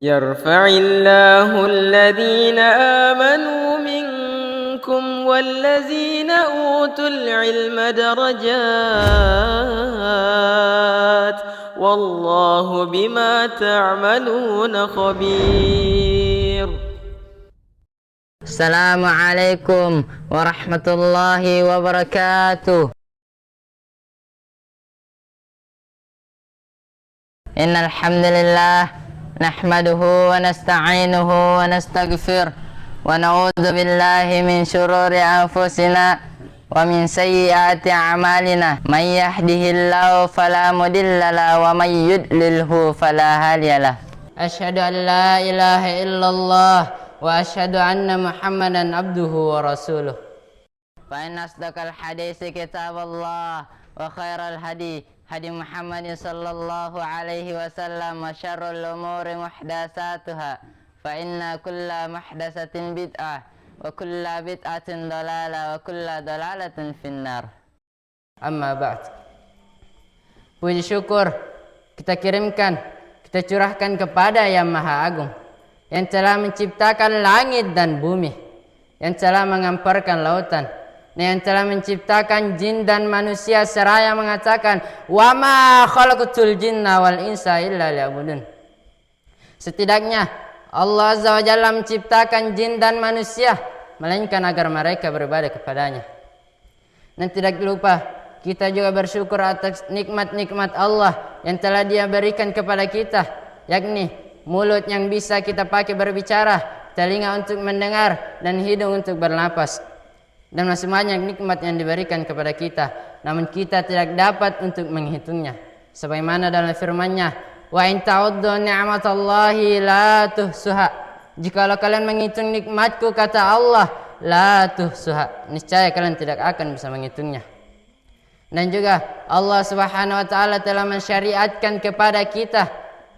يرفع الله الذين آمنوا منكم والذين أوتوا العلم درجات والله بما تعملون خبير. Assalamualaikum warahmatullahi wabarakatuh. Innal hamdalillah nahmaduhu wa nasta'inuhu wa nastaghfir wa na'udzu billahi min shururi anfusina wa min sayyiati a'malina. May yahdihillahu fala mudilla lahu wa may yudlilhu fala hadiyalah. Asyhadu an la ilaha illallah wa asyhadu anna Muhammadan abduhu wa rasuluh. Fa inna asdaqal haditsi kitabullah wa khairal hadi Muhammadin sallallahu alaihi wasallam wa syarrul umuri muhdatsatuha fa inna kulla muhdatsatin bid'ah wa kulla bid'atin dhalalah wa kulla dhalalatin finnar. Amma ba'd. Puji syukur kita kirimkan, kita curahkan kepada Yang Maha Agung yang telah menciptakan langit dan bumi, yang telah mengamparkan lautan, yang telah menciptakan jin dan manusia seraya mengatakan wa ma khalaqtul jinna wal insa illa liya'budun. Setidaknya Allah Azza wa Jalla menciptakan jin dan manusia melainkan agar mereka beribadah kepadanya. Dan tidak lupa kita juga bersyukur atas nikmat-nikmat Allah yang telah Dia berikan kepada kita, yakni mulut yang bisa kita pakai berbicara, telinga untuk mendengar, dan hidung untuk bernapas. Dan masih banyak nikmat yang diberikan kepada kita, namun kita tidak dapat untuk menghitungnya. Sebagaimana dalam firman-Nya, wa in ta'uddu ni'matallahi la tuhsuha. Jikalau kalian menghitung nikmatku, kata Allah, la tuhsuha, niscaya kalian tidak akan bisa menghitungnya. Dan juga Allah Subhanahu wa taala telah mensyariatkan kepada kita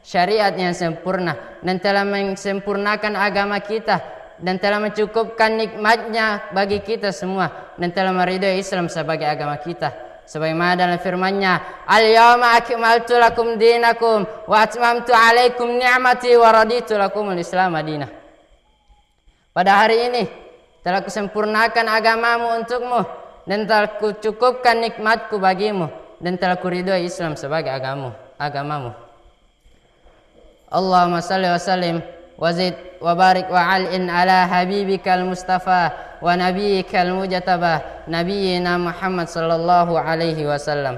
syariat yang sempurna dan telah mensempurnakan agama kita dan telah mencukupkan nikmatnya bagi kita semua dan telah meridhai Islam sebagai agama kita. Sebagaimana dalam firman-Nya, al-yawma akmaltu lakum dinakum wa atmamtu alaikum ni'mati wa raditu lakumul Islam madinah. Pada hari ini telah kusempurnakan agamamu untukmu dan telah kucukupkan nikmatku bagimu dan telah kuridhai Islam sebagai agamamu. Allahumma salli wa sallim wa zid wa barik wa al'in ala habibikal mustafa wa nabiyyikal mujtaba nabiyyina Muhammad sallallahu alaihi wasallam.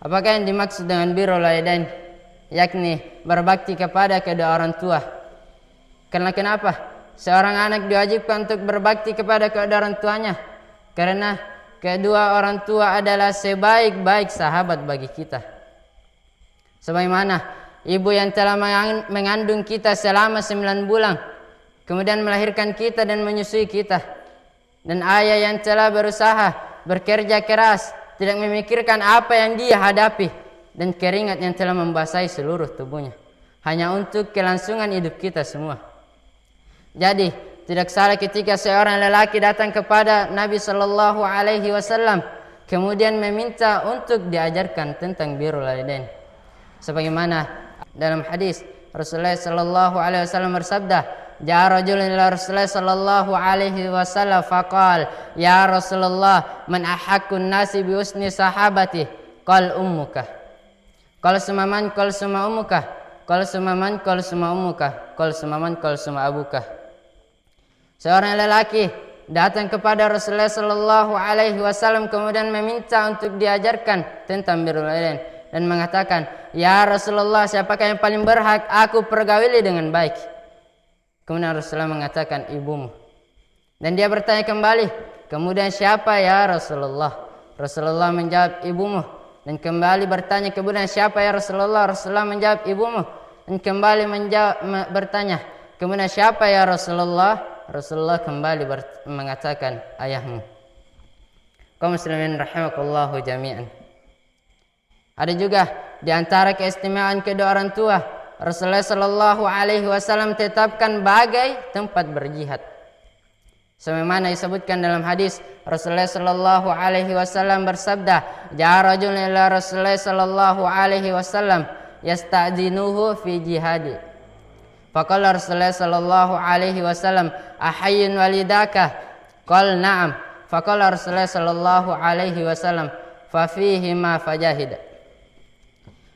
Apakah yang dimaksud dengan birrul walidain? Yakni berbakti kepada kedua orang tua. Karena kenapa? Seorang anak diwajibkan untuk berbakti kepada kedua orang tuanya, karena kedua orang tua adalah sebaik-baik sahabat bagi kita. Sebagaimana ibu yang telah mengandung kita selama 9 bulan, kemudian melahirkan kita dan menyusui kita. Dan ayah yang telah berusaha, bekerja keras, tidak memikirkan apa yang dia hadapi, dan keringat yang telah membasahi seluruh tubuhnya, hanya untuk kelangsungan hidup kita semua. Jadi, tidak salah ketika seorang lelaki datang kepada Nabi Sallallahu Alaihi Wasallam, kemudian meminta untuk diajarkan tentang birrul walidain. Sebagaimana dalam hadis Rasulullah sallallahu alaihi wasallam bersabda, "Ja rajulun ila Rasulullah sallallahu alaihi wasallam faqal, ya Rasulullah, man ahaqqun nasi bi husni sahabati?" Qal ummuka. Qal sumaman qal suma ummuka. Qal sumaman qal suma ummuka. Qal sumaman qal suma abuka. Seorang lelaki datang kepada Rasulullah sallallahu alaihi wasallam kemudian meminta untuk diajarkan tentang birrul walidain dan mengatakan, "Ya Rasulullah, siapakah yang paling berhak aku pergauli dengan baik?" Kemudian Rasulullah mengatakan, "Ibumu." Dan dia bertanya kembali, "Kemudian siapa ya Rasulullah?" Rasulullah menjawab, "Ibumu." Dan kembali bertanya, "Kemudian siapa ya Rasulullah?" Rasulullah menjawab, "Ibumu." Dan kembali bertanya, "Kemudian siapa ya Rasulullah?" Rasulullah kembali mengatakan, "Ayahmu." Kaum muslimin rahimakumullah jami'an. Ada juga di antara keistimewaan kedua orang tua, Rasulullah sallallahu alaihi wasallam tetapkan bagai tempat berjihad. Sebagaimana disebutkan dalam hadis, Rasulullah sallallahu alaihi wasallam bersabda, "Ja'a rajulun ila Rasulullah sallallahu alaihi wasallam yasta'dzinuhu fi jihadi. Faqala Rasulullah sallallahu alaihi wasallam, ahayyun walidaka? Qala na'am. Faqala Rasulullah sallallahu alaihi wasallam, fa fihi ma fajahid.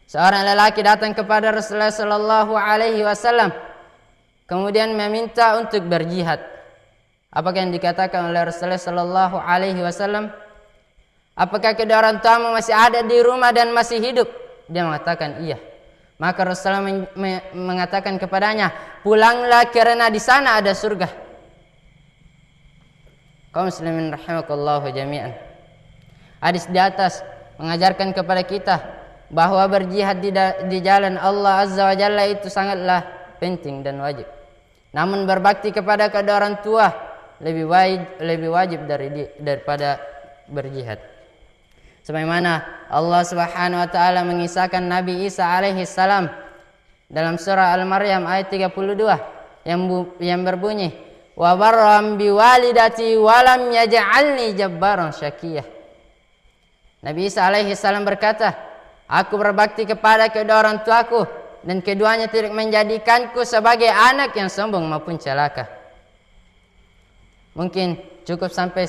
Seorang lelaki datang kepada Rasulullah sallallahu alaihi wasallam kemudian meminta untuk berjihad. Apakah yang dikatakan oleh Rasulullah sallallahu alaihi wasallam? Apakah kedua orang tuamu masih ada di rumah dan masih hidup? Dia mengatakan iya. Maka Rasulullah mengatakan kepadanya, pulanglah karena di sana ada surga. Kaum muslimin rahimakumullah jami'an. Hadis di atas mengajarkan kepada kita bahwa berjihad di jalan Allah Azza wa Jalla itu sangatlah penting dan wajib. Namun berbakti kepada kedua orang tua lebih wajib daripada berjihad. Sebagaimana Allah Subhanahu wa taala mengisahkan Nabi Isa alaihi salam dalam surah Al-Maryam ayat 32 yang berbunyi, wa barram biwalidati wa lam yaj'alni jabbaran syaqiyah. Nabi Isa alaihi salam berkata, aku berbakti kepada kedua orang tuaku dan keduanya tidak menjadikanku sebagai anak yang sombong maupun celaka. Mungkin cukup sampai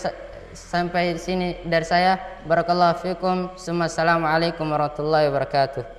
sini dari saya. Barakallahu fikum. Assalamualaikum warahmatullahi wabarakatuh.